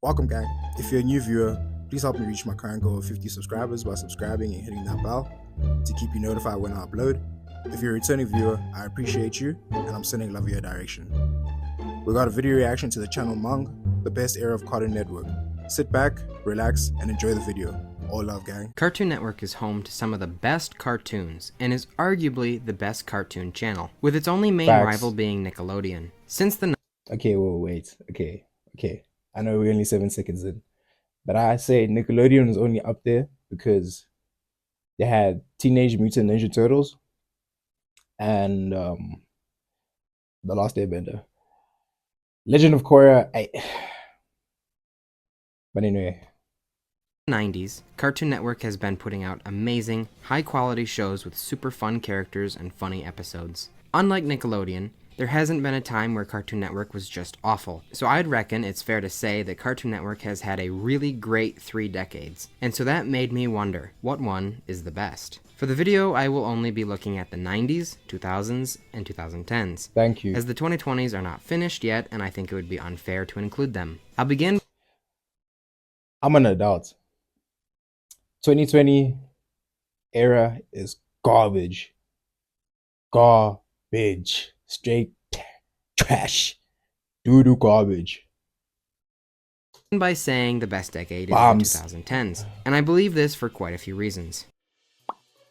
Welcome, gang. If you're a new viewer, please help me reach my current goal of 50 subscribers by subscribing and hitting that bell to keep you notified when I upload. If you're a returning viewer, I appreciate you, and I'm sending love your direction. We got a video reaction to the channel Mung, the best era of Cartoon Network. Sit back, relax, and enjoy the video. All love, gang. Cartoon Network is home to some of the best cartoons, and is arguably the best cartoon channel, with its only main rival being Nickelodeon. Since the Okay, wait. Okay. I know we're only 7 seconds in, but I say Nickelodeon is only up there because they had Teenage Mutant Ninja Turtles and The Last Airbender. Legend of Korra, but anyway. 90s, Cartoon Network has been putting out amazing, high-quality shows with super fun characters and funny episodes. Unlike Nickelodeon, there hasn't been a time where Cartoon Network was just awful, so I'd reckon it's fair to say that Cartoon Network has had a really great 3 decades, and so that made me wonder, what one is the best? For the video, I will only be looking at the 90s, 2000s, and 2010s. Thank you. As the 2020s are not finished yet, and I think it would be unfair to include them. I'll begin. I'm an adult. 2020 era is garbage. Garbage. Straight trash. Doo-doo garbage. By saying the best decade is Bombs. the 2010s, and I believe this for quite a few reasons.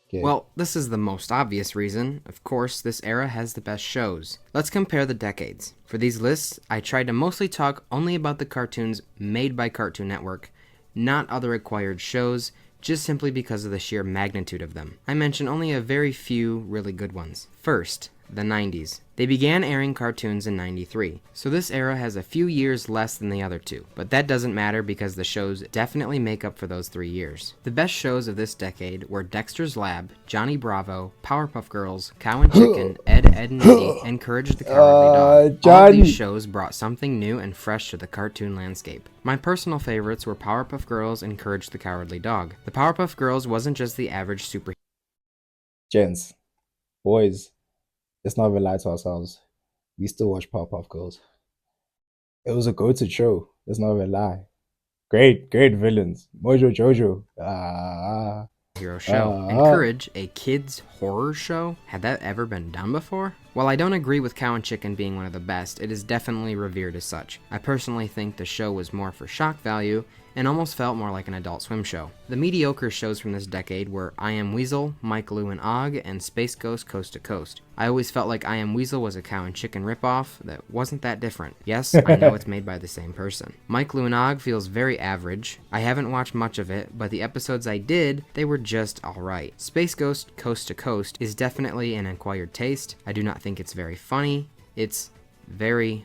Okay. Well, this is the most obvious reason. Of course, this era has the best shows. Let's compare the decades. For these lists, I tried to mostly talk only about the cartoons made by Cartoon Network, not other acquired shows, just simply because of the sheer magnitude of them. I mention only a very few really good ones. First, the 90s. They began airing cartoons in 93, so this era has a few years less than the other two, but that doesn't matter because the shows definitely make up for those 3 years. The best shows of this decade were Dexter's Lab, Johnny Bravo, Powerpuff Girls, Cow and Chicken, Ed, Edd and Eddy, and Courage the Cowardly Dog. All of these shows brought something new and fresh to the cartoon landscape. My personal favorites were Powerpuff Girls and Courage the Cowardly Dog. The Powerpuff Girls wasn't just the average superhero. Gents, boys, let's not even lie to ourselves. We still watch Powerpuff Girls. It was a go-to show. Let's not even lie. Great villains. Mojo Jojo. Hero show, and Courage, a kids' horror show? Had that ever been done before? While I don't agree with Cow and Chicken being one of the best, it is definitely revered as such. I personally think the show was more for shock value, and almost felt more like an Adult Swim show. The mediocre shows from this decade were I Am Weasel, Mike, Lou, and Og, and Space Ghost Coast to Coast. I always felt like I Am Weasel was a Cow and Chicken ripoff that wasn't that different. Yes, I know it's made by the same person. Mike, Lou, and Og feels very average. I haven't watched much of it, but the episodes I did, they were just alright. Space Ghost Coast to Coast is definitely an acquired taste. I do not think it's very funny. It's very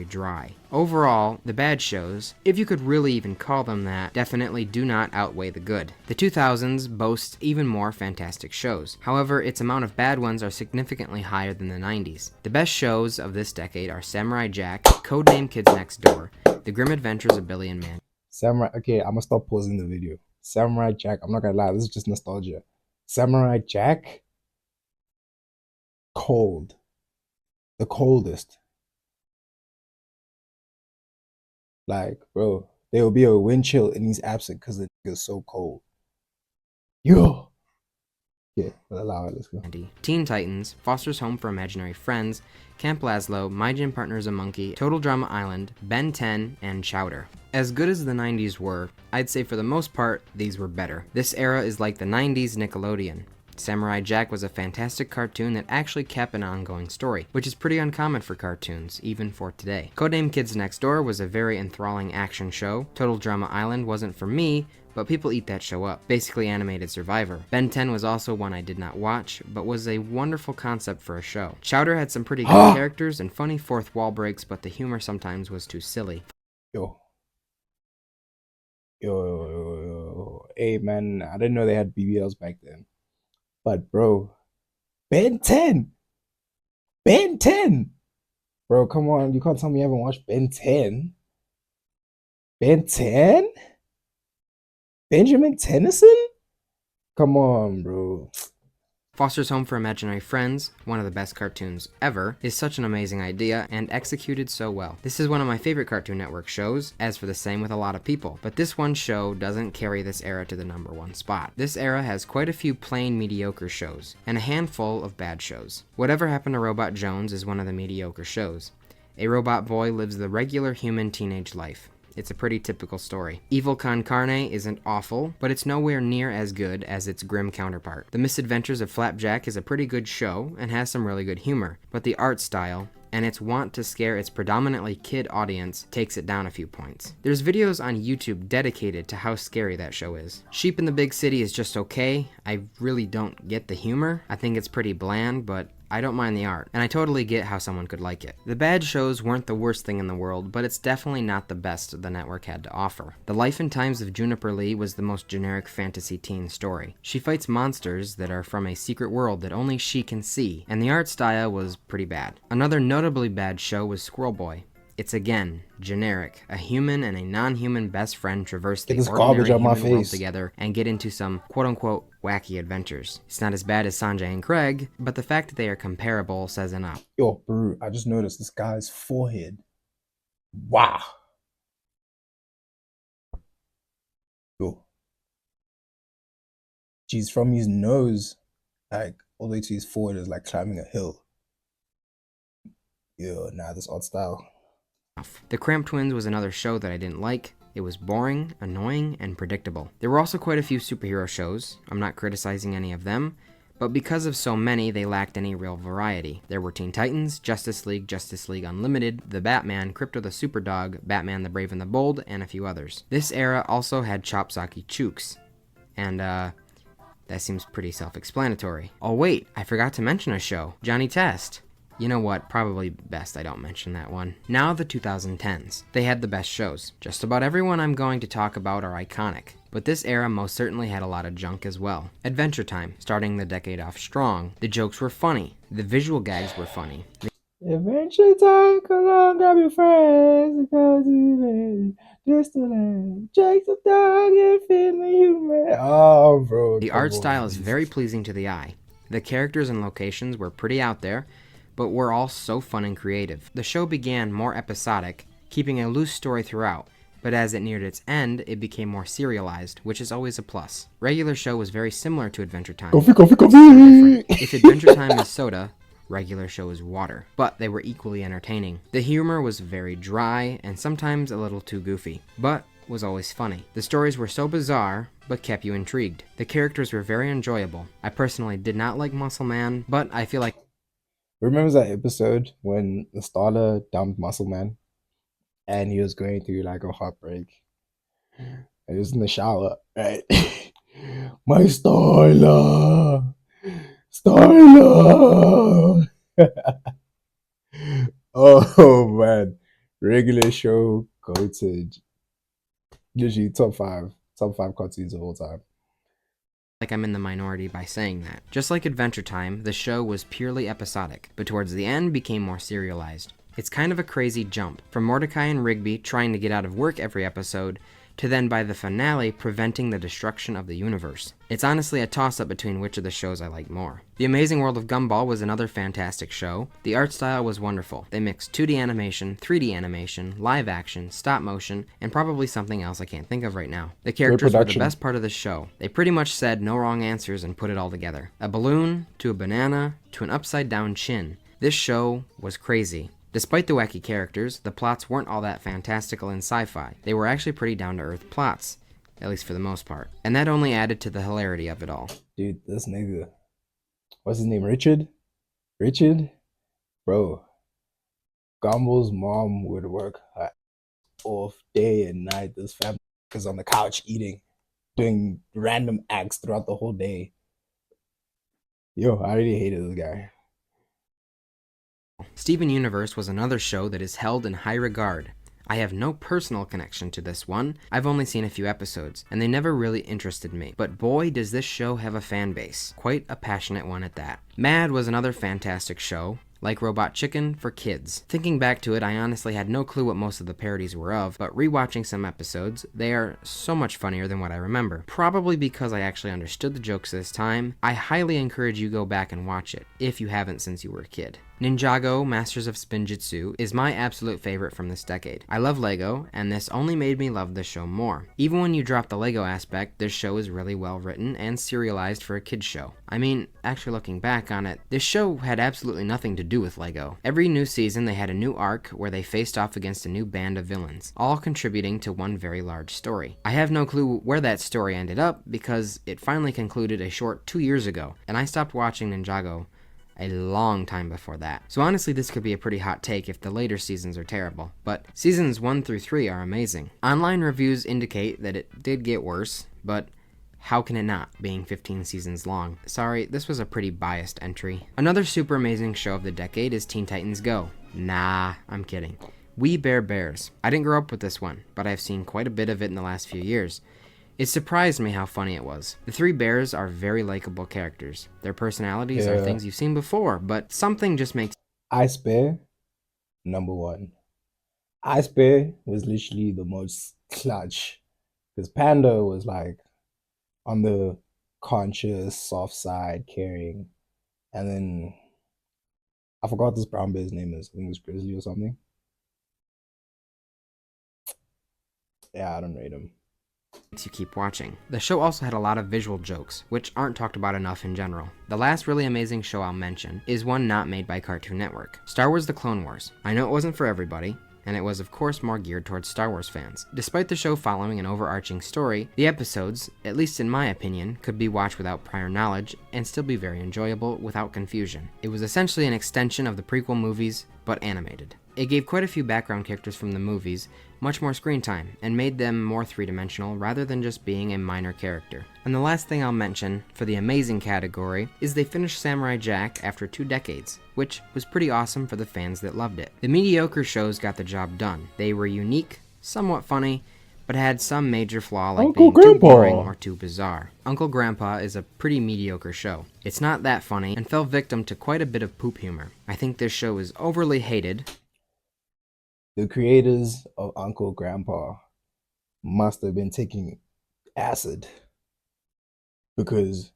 dry. Overall, the bad shows, if you could really even call them that, definitely do not outweigh the good. The 2000s boasts even more fantastic shows. However, its amount of bad ones are significantly higher than the 90s. The best shows of this decade are Samurai Jack, Codename Kids Next Door, The Grim Adventures of Billy and Mandy. Samurai, okay, I'm gonna stop pausing the video. Samurai Jack, I'm not gonna lie, this is just nostalgia. Samurai Jack, cold. The coldest. Like, bro, there will be a wind chill and he's absent because the nigga's so cold. Yo! Yeah, but allow it, let's go. Teen Titans, Foster's Home for Imaginary Friends, Camp Lazlo, My Gym Partner's a Monkey, Total Drama Island, Ben 10, and Chowder. As good as the 90s were, I'd say for the most part, these were better. This era is like the 90s Nickelodeon. Samurai Jack was a fantastic cartoon that actually kept an ongoing story, which is pretty uncommon for cartoons, even for today. Codename Kids Next Door was a very enthralling action show. Total Drama Island wasn't for me, but people eat that show up. Basically animated Survivor. Ben 10 was also one I did not watch, but was a wonderful concept for a show. Chowder had some pretty good characters and funny fourth wall breaks, but the humor sometimes was too silly. Yo. Hey, man, I didn't know they had BBLs back then. But, bro, Ben 10! Ben 10! Bro, come on, you can't tell me you haven't watched Ben 10? Ben 10? Benjamin Tennyson? Come on, bro. Foster's Home for Imaginary Friends, one of the best cartoons ever, is such an amazing idea and executed so well. This is one of my favorite Cartoon Network shows, as for the same with a lot of people, but this one show doesn't carry this era to the #1 spot. This era has quite a few plain mediocre shows, and a handful of bad shows. Whatever Happened to Robot Jones is one of the mediocre shows. A robot boy lives the regular human teenage life. It's a pretty typical story. Evil Con Carne isn't awful, but it's nowhere near as good as its grim counterpart. The Misadventures of Flapjack is a pretty good show and has some really good humor, but the art style and its want to scare its predominantly kid audience takes it down a few points. There's videos on YouTube dedicated to how scary that show is. Sheep in the Big City is just okay. I really don't get the humor. I think it's pretty bland, but I don't mind the art, and I totally get how someone could like it. The bad shows weren't the worst thing in the world, but it's definitely not the best the network had to offer. The Life and Times of Juniper Lee was the most generic fantasy teen story. She fights monsters that are from a secret world that only she can see, and the art style was pretty bad. Another notably bad show was Squirrel Boy. It's again generic. A human and a non-human best friend traverse the ordinary human world together and get into some quote-unquote wacky adventures. It's not as bad as Sanjay and Craig, but the fact that they are comparable says enough. Yo, bro, I just noticed this guy's forehead. Wow. Yo. Geez, from his nose, like, all the way to his forehead is like climbing a hill. Yo, nah, this art style. The Cramp Twins was another show that I didn't like. It was boring, annoying, and predictable. There were also quite a few superhero shows. I'm not criticizing any of them, but because of so many, they lacked any real variety. There were Teen Titans, Justice League Unlimited, The Batman, Crypto the Superdog, Batman the Brave and the Bold, and a few others. This era also had Chopsaki Chooks, and that seems pretty self-explanatory. Oh wait, I forgot to mention a show, Johnny Test. You know what, probably best I don't mention that one. Now the 2010s. They had the best shows. Just about everyone I'm going to talk about are iconic, but this era most certainly had a lot of junk as well. Adventure Time, starting the decade off strong. The jokes were funny. The visual gags were funny. Adventure Time, come on, grab your friends, because you just a land. Chase the dog and feed me human. Oh, bro. The art style is very pleasing to the eye. The characters and locations were pretty out there, but were all so fun and creative. The show began more episodic, keeping a loose story throughout, but as it neared its end, it became more serialized, which is always a plus. Regular Show was very similar to Adventure Time. Coffee. If Adventure Time is soda, Regular Show is water, but they were equally entertaining. The humor was very dry and sometimes a little too goofy, but was always funny. The stories were so bizarre, but kept you intrigued. The characters were very enjoyable. I personally did not like Muscle Man, but I feel like remember that episode when the Starler dumped Muscle Man and he was going through like a heartbreak? He was in the shower, right? My Starler! Starler! Oh man. Regular Show, goated. Literally top five cartoons of all time. Like I'm in the minority by saying that. Just like Adventure Time, the show was purely episodic, but towards the end became more serialized. It's kind of a crazy jump, from Mordecai and Rigby trying to get out of work every episode, to then by the finale preventing the destruction of the universe. It's honestly a toss-up between which of the shows I like more. The Amazing World of Gumball was another fantastic show. The art style was wonderful. They mixed 2D animation, 3D animation, live action, stop motion, and probably something else I can't think of right now. The characters were the best part of the show. They pretty much said no wrong answers and put it all together. A balloon, to a banana, to an upside down chin. This show was crazy. Despite the wacky characters, the plots weren't all that fantastical and sci-fi. They were actually pretty down-to-earth plots, at least for the most part. And that only added to the hilarity of it all. Dude, this nigga, what's his name, Richard? Richard? Bro, Gumball's mom would work her off day and night. This family is on the couch eating, doing random acts throughout the whole day. Yo, I really hated this guy. Steven Universe was another show that is held in high regard. I have no personal connection to this one. I've only seen a few episodes, and they never really interested me. But boy, does this show have a fan base. Quite a passionate one at that. Mad was another fantastic show. like Robot Chicken for kids. Thinking back to it, I honestly had no clue what most of the parodies were of, but rewatching some episodes, they are so much funnier than what I remember. Probably because I actually understood the jokes this time, I highly encourage you go back and watch it, if you haven't since you were a kid. Ninjago Masters of Spinjitzu is my absolute favorite from this decade. I love Lego, and this only made me love the show more. Even when you drop the Lego aspect, this show is really well written and serialized for a kid's show. I mean, actually looking back on it, this show had absolutely nothing to do with Lego. Every new season they had a new arc where they faced off against a new band of villains, all contributing to one very large story. I have no clue where that story ended up because it finally concluded a short 2 years ago, and I stopped watching Ninjago a long time before that. So honestly, this could be a pretty hot take if the later seasons are terrible, but seasons 1 through 3 are amazing. Online reviews indicate that it did get worse, but how can it not, being 15 seasons long? Sorry, this was a pretty biased entry. Another super amazing show of the decade is Teen Titans Go. Nah, I'm kidding. We Bare Bears. I didn't grow up with this one, but I've seen quite a bit of it in the last few years. It surprised me how funny it was. The three bears are very likable characters. Their personalities are things you've seen before, but something just makes... Ice Bear, number one. Ice Bear was literally the most clutch. Because Panda was like on the conscious, soft side, caring. And then I forgot this brown bear's name is. I think it was Grizzly or something. Yeah, I don't rate him. You keep watching. The show also had a lot of visual jokes, which aren't talked about enough in general. The last really amazing show I'll mention is one not made by Cartoon Network, Star Wars The Clone Wars. I know it wasn't for everybody, and it was of course more geared towards Star Wars fans. Despite the show following an overarching story, the episodes, at least in my opinion, could be watched without prior knowledge and still be very enjoyable without confusion. It was essentially an extension of the prequel movies, but animated. It gave quite a few background characters from the movies much more screen time, and made them more three-dimensional rather than just being a minor character. And the last thing I'll mention, for the amazing category, is they finished Samurai Jack after 2 decades, which was pretty awesome for the fans that loved it. The mediocre shows got the job done. They were unique, somewhat funny, but had some major flaw like Uncle being too Grandpa. boring or too bizarre. Uncle Grandpa is a pretty mediocre show. It's not that funny, and fell victim to quite a bit of poop humor. I think this show is overly hated. The creators of Uncle Grandpa must have been taking acid because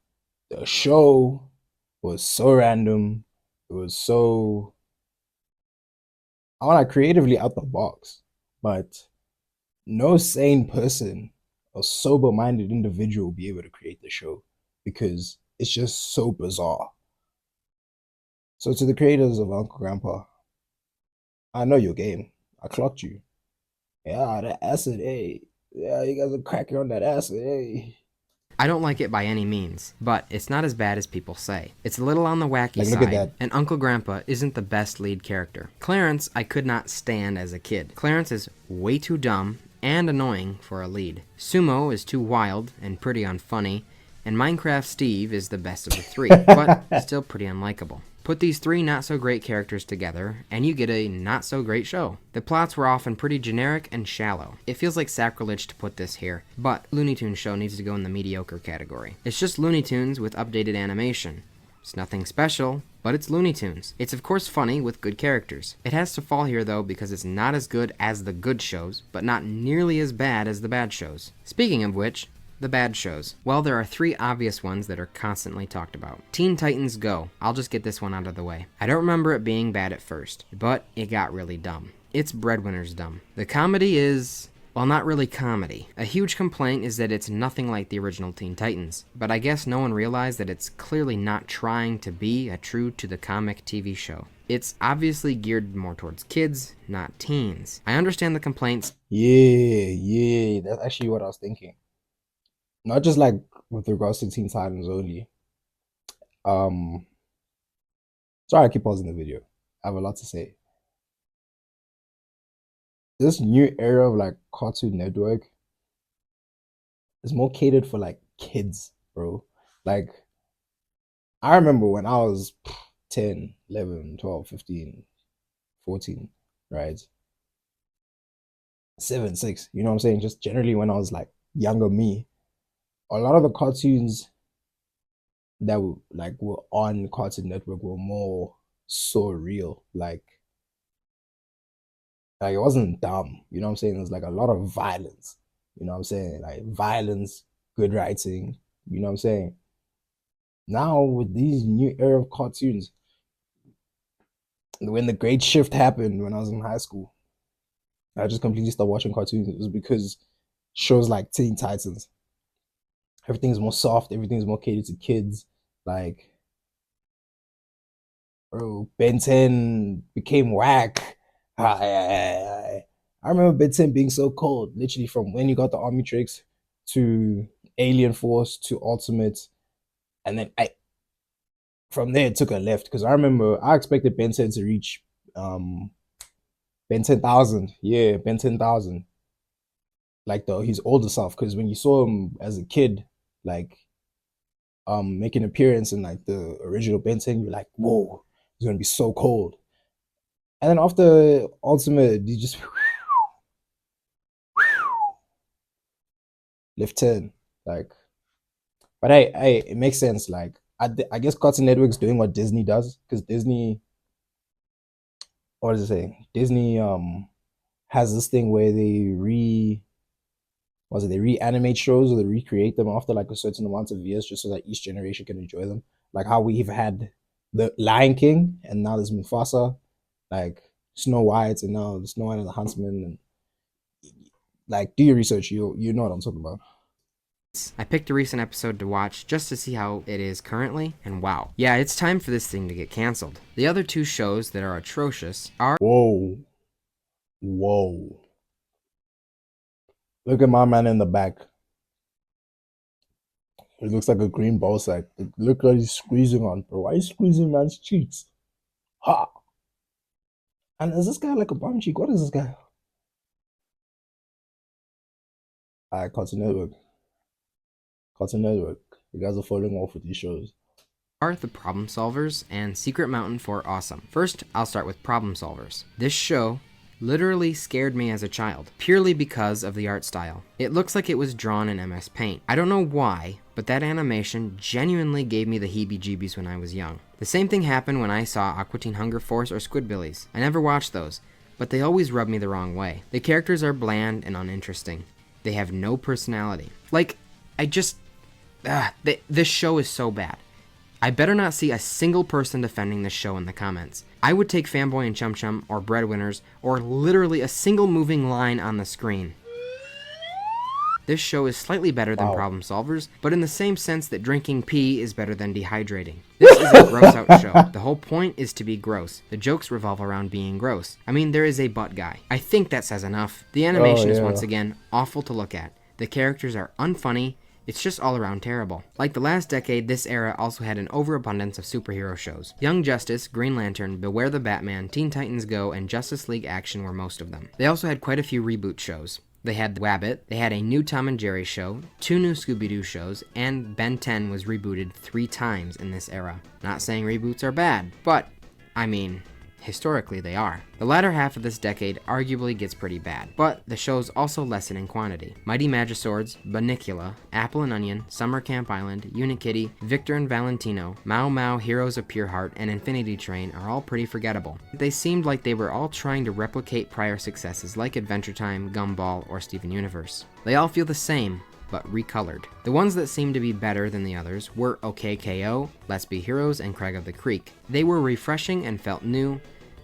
the show was so random. It was so, I want to creatively out the box, but no sane person or sober-minded individual will be able to create the show because it's just so bizarre. So to the creators of Uncle Grandpa, I know your game. I clocked you. Yeah, that acid, hey. Yeah, you guys are cracking on that acid, hey. I don't like it by any means, but it's not as bad as people say. It's a little on the wacky Like, look at side, that. and Uncle Grandpa isn't the best lead character. Clarence I could not stand as a kid. Clarence is way too dumb and annoying for a lead. Sumo is too wild and pretty unfunny, and Minecraft Steve is the best of the 3, but still pretty unlikable. Put these 3 not-so-great characters together, and you get a not-so-great show. The plots were often pretty generic and shallow. It feels like sacrilege to put this here, but Looney Tunes show needs to go in the mediocre category. It's just Looney Tunes with updated animation. It's nothing special, but it's Looney Tunes. It's of course funny with good characters. It has to fall here though because it's not as good as the good shows, but not nearly as bad as the bad shows. Speaking of which, the bad shows. Well, there are 3 obvious ones that are constantly talked about. Teen Titans Go. I'll just get this one out of the way. I don't remember it being bad at first, but it got really dumb. It's Breadwinner's dumb. The comedy is, well, not really comedy. A huge complaint is that it's nothing like the original Teen Titans, but I guess no one realized that it's clearly not trying to be a true to the comic TV show. It's obviously geared more towards kids, not teens. I understand the complaints. Yeah, that's actually what I was thinking. Not just like with regards to Teen Titans only. Sorry, I keep pausing the video. I have a lot to say. This new era of like Cartoon Network is more catered for like kids, bro. Like, I remember when I was 10, 11, 12, 15, 14, right? 7, 6, you know what I'm saying? Just generally when I was like younger me, a lot of the cartoons that were on Cartoon Network were more so real. Like it wasn't dumb, you know what I'm saying? There's like a lot of violence, you know what I'm saying? Like violence, good writing, you know what I'm saying? Now with these new era of cartoons, when the great shift happened when I was in high school, I just completely stopped watching cartoons. It was because shows like Teen Titans, everything's more soft, everything's more catered to kids. Like, bro, Ben 10 became whack. I remember Ben 10 being so cold, literally from when you got the Army Tricks to Alien Force to Ultimate, and then from there it took a left because I remember I expected Ben 10 to reach Ben 10,000. Yeah, Ben 10,000. Like his older self, because when you saw him as a kid, like make an appearance in like the original Ben 10, you're like, whoa, it's gonna be so cold. And then after Ultimate, you just lift 10. Like, but hey, it makes sense. Like, I guess Cartoon Network's doing what Disney does, because Disney, what does it say? Disney has this thing where they reanimate shows or they recreate them after like a certain amount of years just so that each generation can enjoy them. Like how we've had the Lion King and now there's Mufasa, like Snow White and now the Snow White and the Huntsman, and like do your research, you know what I'm talking about. I picked a recent episode to watch just to see how it is currently, and wow. Yeah, it's time for this thing to get canceled. The other two shows that are atrocious are... Whoa. Look at my man in the back. It looks like a green ball sack. Look like he's squeezing on, bro. Why are you squeezing man's cheeks? Ha! And is this guy like a bum cheek? What is this guy? Alright, Cartoon Network. Cartoon Network. You guys are falling off with these shows. Are the Problem Solvers and Secret Mountain for Awesome. First, I'll start with Problem Solvers. This show literally scared me as a child, purely because of the art style. It looks like it was drawn in MS Paint. I don't know why, but that animation genuinely gave me the heebie-jeebies when I was young. The same thing happened when I saw Aqua Teen Hunger Force or Squidbillies. I never watched those, but they always rubbed me the wrong way. The characters are bland and uninteresting. They have no personality. Like, this show is so bad. I better not see a single person defending this show in the comments. I would take Fanboy and Chum Chum or Breadwinners or literally a single moving line on the screen. This show is slightly better than Problem Solvers, but in the same sense that drinking pee is better than dehydrating. This is a gross out show. The whole point is to be gross. The jokes revolve around being gross. I mean, there is a butt guy. I think that says enough. The animation is once again awful to look at. The characters are unfunny. It's just all around terrible. Like the last decade, this era also had an overabundance of superhero shows. Young Justice, Green Lantern, Beware the Batman, Teen Titans Go, and Justice League Action were most of them. They also had quite a few reboot shows. They had Wabbit, they had a new Tom and Jerry show, 2 new Scooby-Doo shows, and Ben 10 was rebooted 3 times in this era. Not saying reboots are bad, but, I mean, historically they are. The latter half of this decade arguably gets pretty bad, but the shows also lessen in quantity. Mighty Magiswords, Bunnicula, Apple and Onion, Summer Camp Island, Unikitty, Victor and Valentino, Mau Mau, Heroes of Pure Heart, and Infinity Train are all pretty forgettable. They seemed like they were all trying to replicate prior successes like Adventure Time, Gumball, or Steven Universe. They all feel the same, but recolored. The ones that seemed to be better than the others were OKKO, Let's Be Heroes, and Craig of the Creek. They were refreshing and felt new,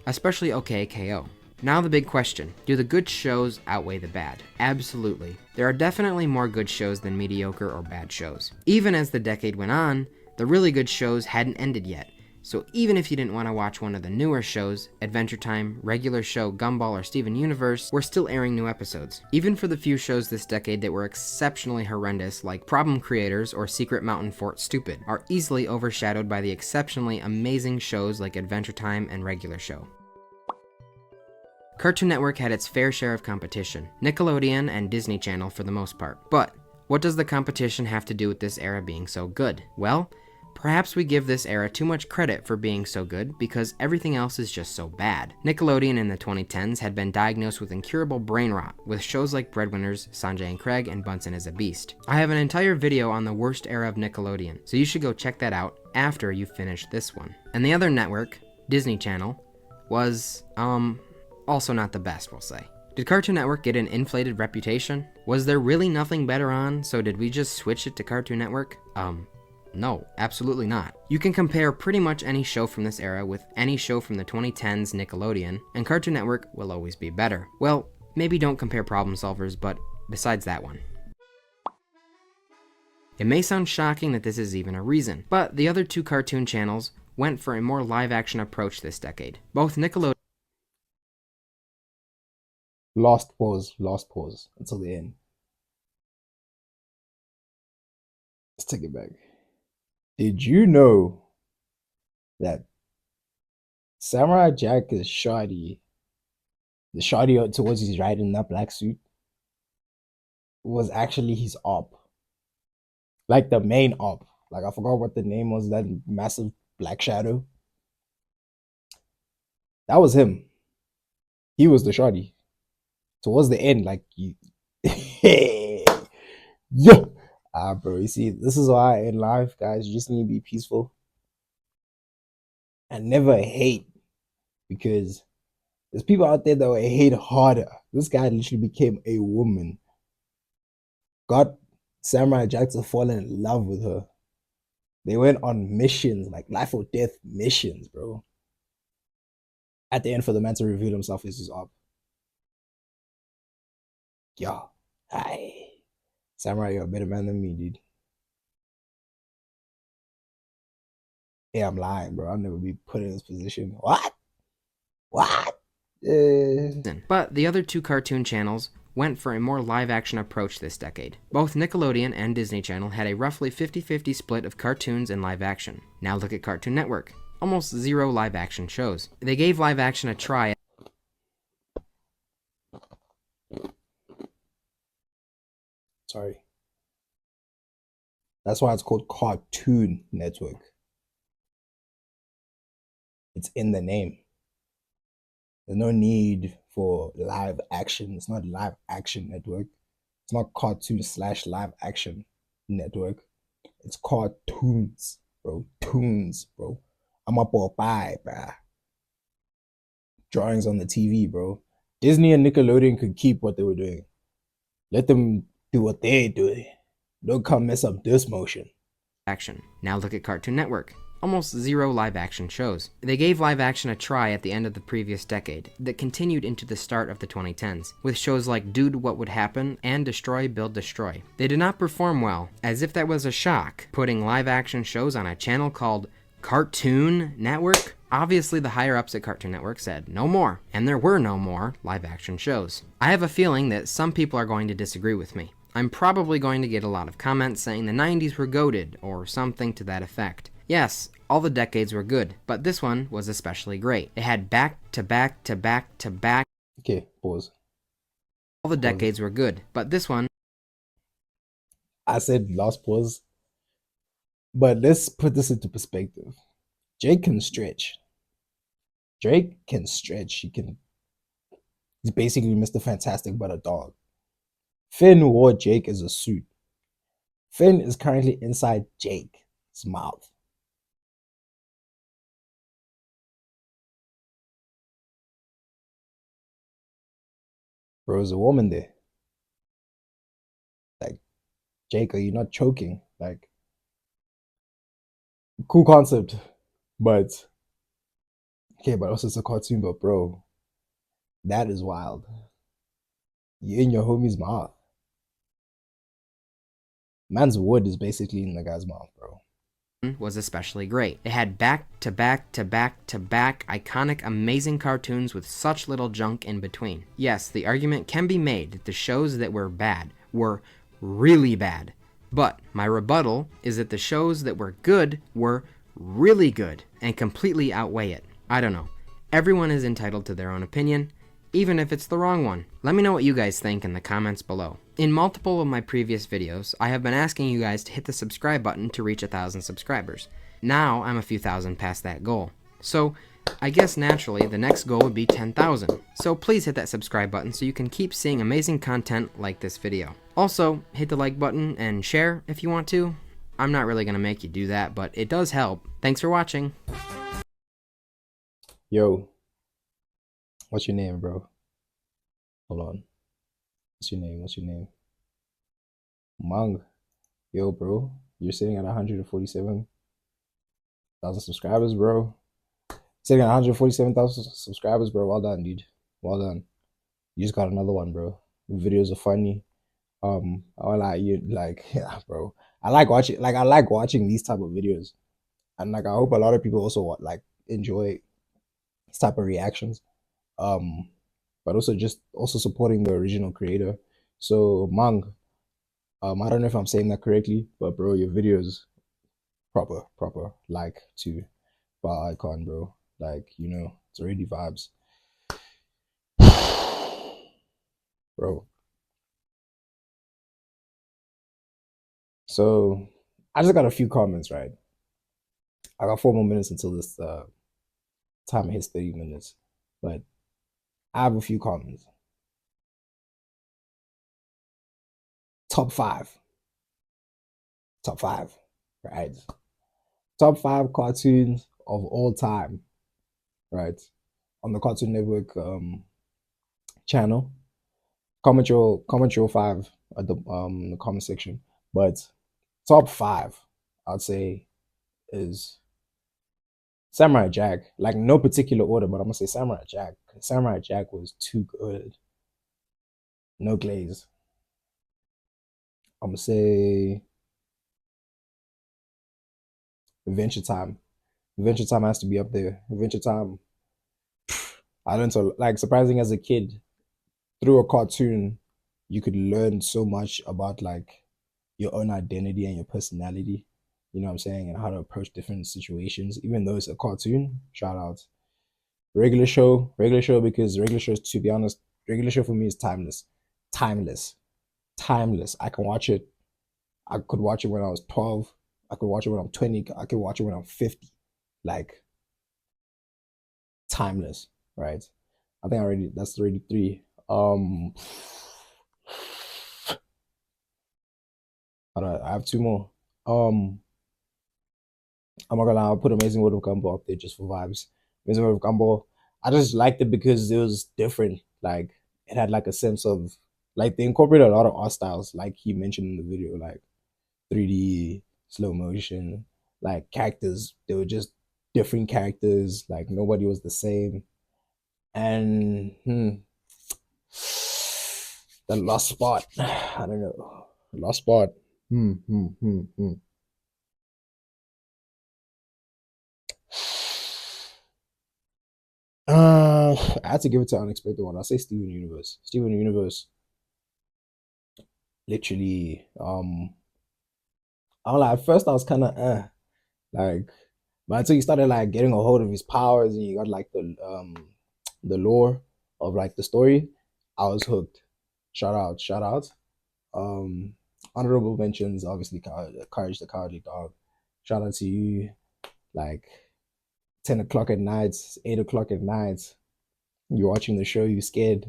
especially OKKO. Now the big question, do the good shows outweigh the bad? Absolutely. There are definitely more good shows than mediocre or bad shows. Even as the decade went on, the really good shows hadn't ended yet. So even if you didn't want to watch one of the newer shows, Adventure Time, Regular Show, Gumball, or Steven Universe, we're still airing new episodes. Even for the few shows this decade that were exceptionally horrendous, like Problem Creators or Secret Mountain Fort Stupid, are easily overshadowed by the exceptionally amazing shows like Adventure Time and Regular Show. Cartoon Network had its fair share of competition, Nickelodeon and Disney Channel for the most part. But what does the competition have to do with this era being so good? Well, perhaps we give this era too much credit for being so good because everything else is just so bad. Nickelodeon in the 2010s had been diagnosed with incurable brain rot, with shows like Breadwinners, Sanjay and Craig, and Bunsen is a Beast. I have an entire video on the worst era of Nickelodeon, so you should go check that out after you finish this one. And the other network, Disney Channel, was, also not the best, we'll say. Did Cartoon Network get an inflated reputation? Was there really nothing better on, so did we just switch it to Cartoon Network? No, absolutely not. You can compare pretty much any show from this era with any show from the 2010s Nickelodeon, and Cartoon Network will always be better. Well, maybe don't compare Problem Solvers, but besides that one. It may sound shocking that this is even a reason, but the other two cartoon channels went for a more live-action approach this decade. Both Nickelodeon Lost pause until the end. Let's take it back. Did you know that Samurai Jack is shoddy? The shoddy towards his right in that black suit was actually his op. Like the main op. Like I forgot what the name was, that massive black shadow. That was him. He was the shoddy. Towards the end, like you yeah. Bro, you see, this is why in life, guys, you just need to be peaceful and never hate, because there's people out there that will hate harder. This guy literally became a woman. Got Samurai Jack to fall in love with her. They went on missions, like life or death missions, bro. At the end, for the man to reveal himself as his op. Yo, hi. Samurai, you're a better man than me, dude. Yeah, I'm lying, bro. I'll never be put in this position. What? But the other two cartoon channels went for a more live-action approach this decade. Both Nickelodeon and Disney Channel had a roughly 50-50 split of cartoons and live-action. Now look at Cartoon Network. Almost zero live-action shows. They gave live-action a try. Sorry. That's why it's called Cartoon Network. It's in the name. There's no need for live action. It's not live action network. It's not cartoon/live action network. It's cartoons, bro. Toons, bro. I'm up all by, bro. Drawings on the TV, bro. Disney and Nickelodeon could keep what they were doing. Let them do what they're doing. Don't come mess up this motion. Action. Now look at Cartoon Network. Almost zero live-action shows. They gave live-action a try at the end of the previous decade that continued into the start of the 2010s, with shows like Dude, What Would Happen and Destroy, Build, Destroy. They did not perform well, as if that was a shock, putting live-action shows on a channel called Cartoon Network. Obviously, the higher-ups at Cartoon Network said no more, and there were no more live-action shows. I have a feeling that some people are going to disagree with me. I'm probably going to get a lot of comments saying the 90s were goated, or something to that effect. Yes, all the decades were good, but this one was especially great. It had back-to-back-to-back-to-back. Okay, pause. All the decades were good, but this one... I said last pause. But let's put this into perspective. Jake can stretch. Drake can stretch. He's basically Mr. Fantastic but a dog. Finn wore Jake as a suit. Finn is currently inside Jake's mouth. Bro, there's a woman there. Like, Jake, are you not choking? Like, cool concept, but okay, but also it's a cartoon, but bro, that is wild. You're in your homie's mouth. Man's wood is basically in the guy's mouth, bro. Was especially great. It had back-to-back-to-back-to-back iconic, amazing cartoons with such little junk in between. Yes, the argument can be made that the shows that were bad were really bad. But my rebuttal is that the shows that were good were really good and completely outweigh it. I don't know. Everyone is entitled to their own opinion, even if it's the wrong one. Let me know what you guys think in the comments below. In multiple of my previous videos, I have been asking you guys to hit the subscribe button to reach 1,000 subscribers. Now I'm a few thousand past that goal. So I guess naturally the next goal would be 10,000. So please hit that subscribe button so you can keep seeing amazing content like this video. Also, hit the like button and share if you want to. I'm not really going to make you do that, but it does help. Thanks for watching. Yo, what's your name, bro? Hold on. What's your name? What's your name? Mung. Yo, bro. You're sitting at 147,000 subscribers, bro. Sitting at 147,000 subscribers, bro. Well done, dude. Well done. You just got another one, bro. The videos are funny. I like you, like, yeah, bro. I like watching these type of videos, and like I hope a lot of people also like enjoy this type of reactions. Um, but also just also supporting the original creator. So Mang, I don't know if I'm saying that correctly, but bro, your videos proper like to bar icon, bro. Like, it's already vibes. Bro. So I just got a few comments, right? I got 4 more minutes until this time hits 30 minutes. But I have a few comments. Top five. Top five. Right. Top five cartoons of all time. Right. On the Cartoon Network channel. Comment your five at the comment section. But top five, I'd say, is Samurai Jack. Like no particular order, but I'm gonna say Samurai Jack. Samurai Jack was too good. No glaze. I'm gonna say Adventure Time. Adventure Time has to be up there. Adventure Time. I learned to like surprising as a kid through a cartoon, you could learn so much about like your own identity and your personality. You know what I'm saying, and how to approach different situations. Even though it's a cartoon, shout out. Regular show because regular shows. To be honest, regular show for me is timeless, timeless, timeless. I can watch it. I could watch it when I was 12. I could watch it when I'm 20. I could watch it when I'm 50. Like timeless, right? I think already that's already three. I have two more. I'm not gonna lie, I'll put Amazing World of Gumball up there just for vibes. Amazing World of Gumball. I just liked it because it was different. Like it had like a sense of like they incorporated a lot of art styles, like he mentioned in the video, like 3D, slow motion, like characters. They were just different characters. Like nobody was the same. And the lost spot. I don't know. Lost spot. Hmm, hmm, hmm, hmm. I had to give it to unexpected one. I'll say Steven Universe. Steven Universe, literally. I'm like at first I was kind of like, but until you started like getting a hold of his powers and you got like the lore of like the story, I was hooked. Shout out. Um, honorable mentions, obviously, Courage the Cowardly Dog. Shout out to you. Like 10 o'clock at night, 8 o'clock at night. You're watching the show, you scared.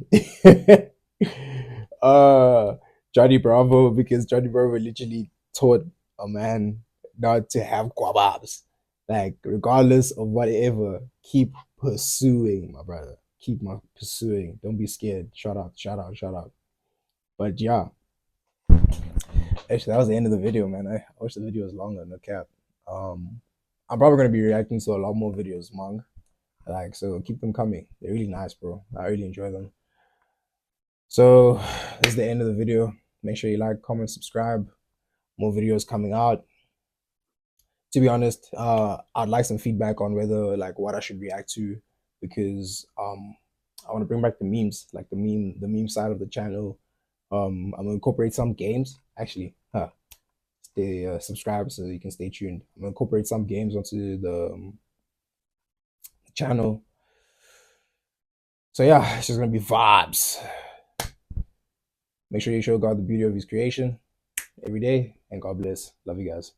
uh Johnny Bravo, because Johnny Bravo literally taught a man not to have quababs. Like regardless of whatever, keep pursuing, my brother. Keep pursuing. Don't be scared. Shout out, shout out, shout out. But yeah, actually that was the end of the video, man. I wish the video was longer, no cap. Um I'm probably gonna be reacting to a lot more videos, Mong. Like, so keep them coming. They're really nice, bro. I really enjoy them. So this is the end of the video. Make sure you like, comment, subscribe. More videos coming out. To be honest, I'd like some feedback on whether like what I should react to, because I want to bring back the memes, like the meme side of the channel. I'm gonna incorporate some games. Actually, stay subscribe so you can stay tuned. I'm gonna incorporate some games onto the channel. So yeah, it's just gonna be vibes. Make sure you show God the beauty of His creation every day, and God bless. Love you guys.